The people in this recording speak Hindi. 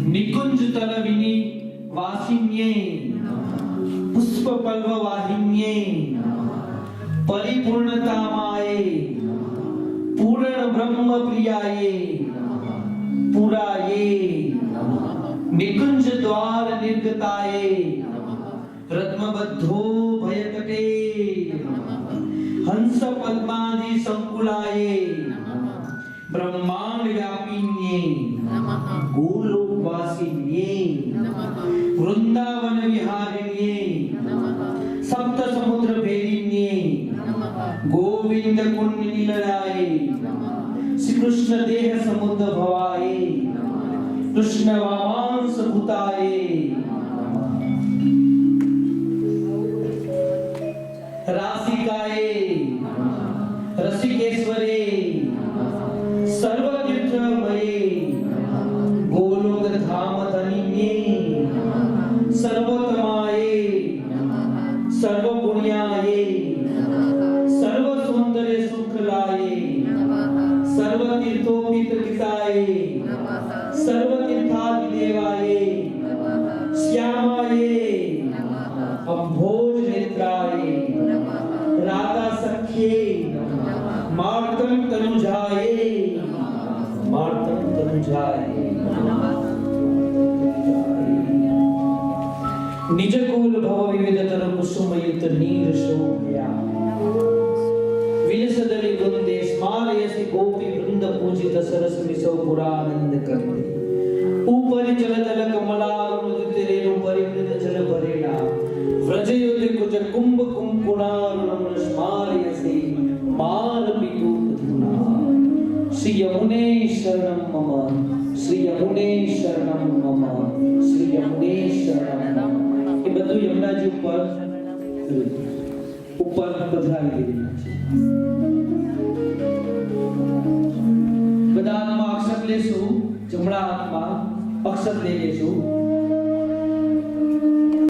निकुंज तलविनी वासिन्ये पुष्प पल्व वाहिन्ये परिपूर्णतामाये पूर्ण ब्रह्म प्रियाये पुराये निकुंज द्वार निर्गताये रत्नबद्धो भयकटे हंस पद्मादि संकुलाये ब्रह्मांड व्यापिन्ये गोलोकवासिन्ये वृंदावन विहारिण्ये सप्त समुद्र भेदिन्ये गोविंद कुंड लीलाये श्री कृष्ण देह समुद्र भवाये कृष्ण वामांस भूताये रासिकाये रसिकेश्वरे सर्वतीर्थमये गोलोक धाम धनिन्ये सर्वोत्तमाये सर्वपुण्याये सर्व सौंदर्य सुखलाये सर्वतीर्थोपितकिताये सर्वतीर्थादिदेवाये श्यामाये अम्भोज नेत्राये राधा सख्ये मार्तम तनुजाये निज कुल भव विविधतर कुसुमयुक्त नीर शोभया विलसदली वृंदे स्मारयसि गोपी वृंद पूजित सरस मिसौ पुरानंद करते ऊपर जलतल कमलारुणोदित रेणु परिवृत जल भरेला व्रजयोति कुज कुंभ कुंकुणारुणम स्मारयसि मारपितूत धुना श्री यमुने शरणं मम श्री यमुने शरणं मम श्री यमुने शरणं એ બધું યમુનાજી ઉપર પધરાવી દીધું છે બધા હાથમાં અક્ષત લેશું જમણા હાથમાં અક્ષત લઈ લેશું